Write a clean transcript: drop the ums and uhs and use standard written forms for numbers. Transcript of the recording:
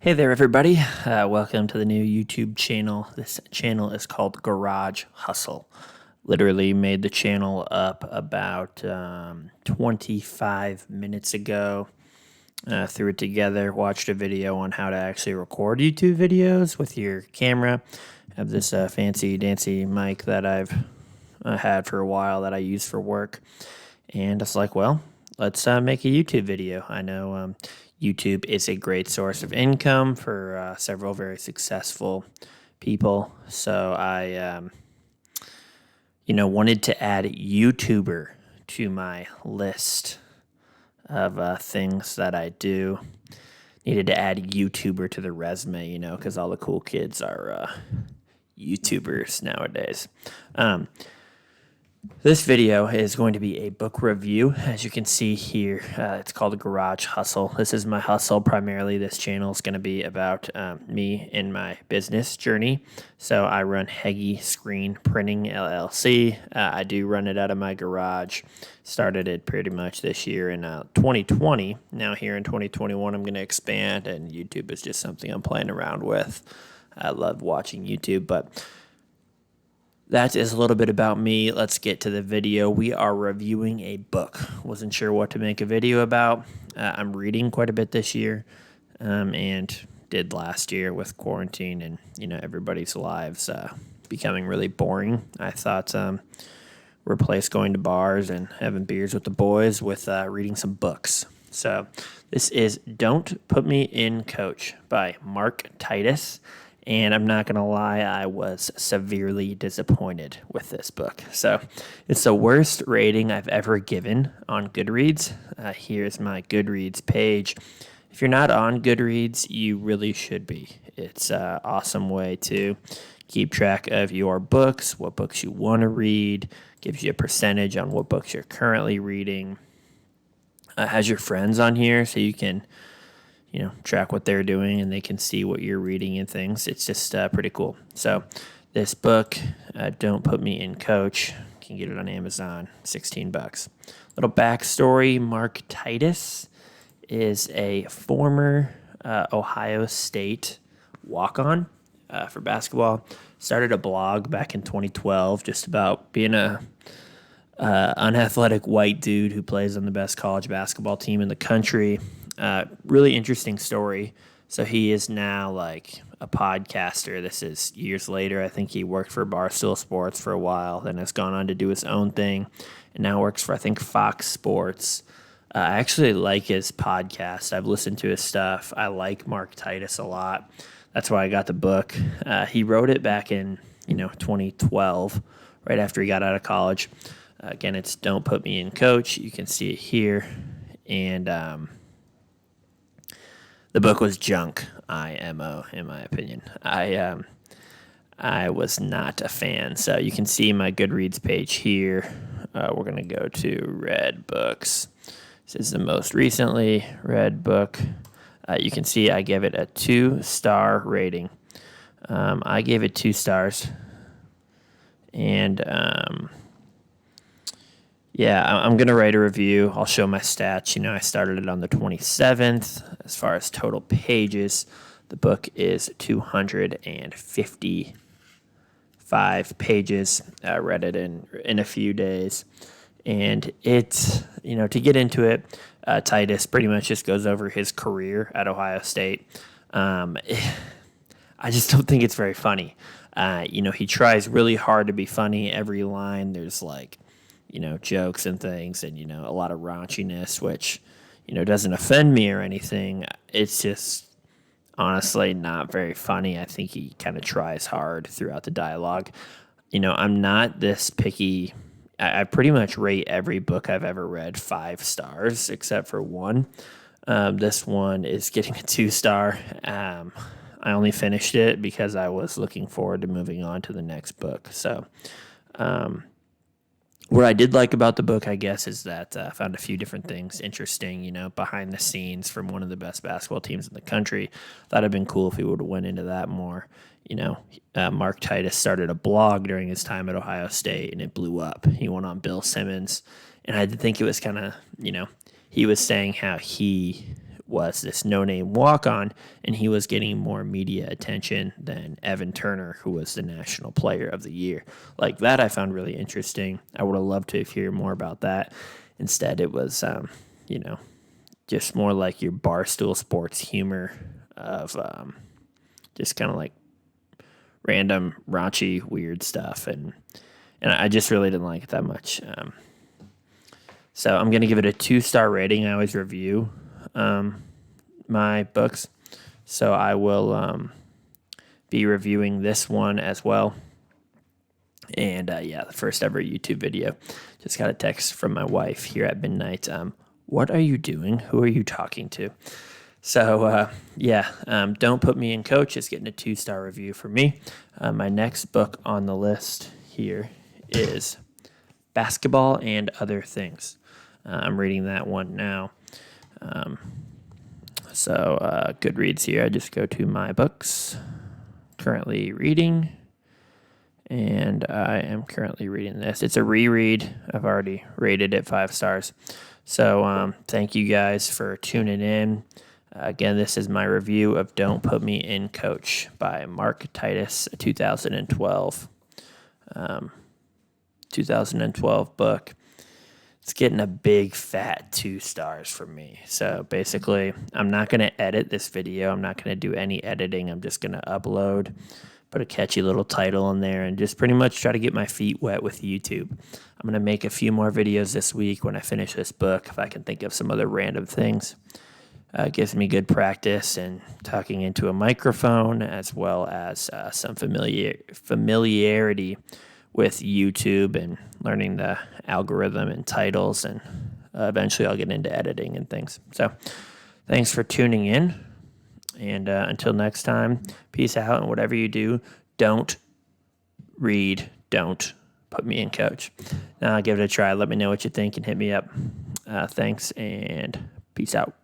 Hey there, everybody. Welcome to the new YouTube channel. This channel is called Garage Hustle. Literally made the channel up about 25 minutes ago. Threw it together, watched a video on how to actually record YouTube videos with your camera. I have this fancy dancy mic that I've had for a while that I use for work. And it's like, well, let's make a YouTube video. I know YouTube is a great source of income for several very successful people. So I, wanted to add YouTuber to my list of things that I do. Needed to add YouTuber to the resume, because all the cool kids are YouTubers nowadays. This video is going to be a book review. As you can see here, it's called Garage Hustle. This is my hustle primarily. This channel is going to be about me and my business journey. So I run Heggie Screen Printing LLC. I do run it out of my garage. Started it pretty much this year in 2020. Now here in 2021, I'm going to expand, and YouTube is just something I'm playing around with. I love watching YouTube, but that is a little bit about me. Let's get to the video. We are reviewing a book. Wasn't sure what to make a video about. I'm reading quite a bit this year, and did last year with quarantine and everybody's lives becoming really boring. I thought replace going to bars and having beers with the boys with reading some books. So this is Don't Put Me in Coach by Mark Titus. And I'm not going to lie, I was severely disappointed with this book. So it's the worst rating I've ever given on GoodReads. Here's my GoodReads page. If you're not on GoodReads, you really should be. It's an awesome way to keep track of your books, what books you want to read, gives you a percentage on what books you're currently reading. Has your friends on here so you can track what they're doing and they can see what you're reading and things. It's just pretty cool. So this book, Don't Put Me in Coach, you can get it on Amazon, $16. Little backstory, Mark Titus is a former Ohio State walk-on for basketball. Started a blog back in 2012 just about being a unathletic white dude who plays on the best college basketball team in the country. Really interesting story. So he is now like a podcaster. This is years later. I think he worked for Barstool Sports for a while, then has gone on to do his own thing, and now works for, I think, Fox Sports. I actually like his podcast. I've listened to his stuff. I like Mark Titus a lot. That's why I got the book. He wrote it back in 2012, right after he got out of college. Again, it's Don't Put Me in Coach. You can see it here. And the book was junk, IMO, in my opinion. I was not a fan. So you can see my GoodReads page here. We're going to go to read books. This is the most recently read book. You can see I gave it a 2-star rating. I gave it 2 stars. And I'm going to write a review. I'll show my stats. I started it on the 27th. As far as total pages, the book is 255 pages. I read it in a few days. And it's, to get into it, Titus pretty much just goes over his career at Ohio State. I just don't think it's very funny. He tries really hard to be funny. Every line, there's jokes and things and, a lot of raunchiness, which, doesn't offend me or anything. It's just honestly not very funny. I think he kind of tries hard throughout the dialogue. I'm not this picky. I pretty much rate every book I've ever read 5 stars except for one. This one is getting a 2-star. I only finished it because I was looking forward to moving on to the next book. So, what I did like about the book, I guess, is that I found a few different things interesting, behind the scenes from one of the best basketball teams in the country. Thought it'd been cool if he would have went into that more. Mark Titus started a blog during his time at Ohio State, and it blew up. He went on Bill Simmons, and I did think it was kind of, he was saying how he was this no-name walk-on, and he was getting more media attention than Evan Turner, who was the National Player of the Year. Like, that I found really interesting. I would have loved to hear more about that. Instead, it was, just more like your Barstool Sports humor of just kind of like random, raunchy, weird stuff. And I just really didn't like it that much. So I'm going to give it a 2-star rating. I always review my books. So I will be reviewing this one as well. And the first ever YouTube video. Just got a text from my wife here at midnight. What are you doing? Who are you talking to? So, Don't Put Me in Coach is getting a 2-star review for me. My next book on the list here is Basketball and Other Things. I'm reading that one now. GoodReads here. I just go to my books. Currently reading. And I am currently reading this. It's a reread. I've already rated it 5 stars. So thank you guys for tuning in. Again, this is my review of Don't Put Me in Coach by Mark Titus, a 2012 book. It's getting a big fat 2 stars from me. So basically, I'm not going to edit this video. I'm not going to do any editing. I'm just going to upload, put a catchy little title in there, and just pretty much try to get my feet wet with YouTube. I'm going to make a few more videos this week when I finish this book, if I can think of some other random things. It gives me good practice in talking into a microphone, as well as some familiarity with YouTube and learning the algorithm and titles, and eventually I'll get into editing and things. So thanks for tuning in, and until next time, peace out, and whatever you do, don't put me in coach. Now give it a try. Let me know what you think and hit me up. Thanks, and peace out.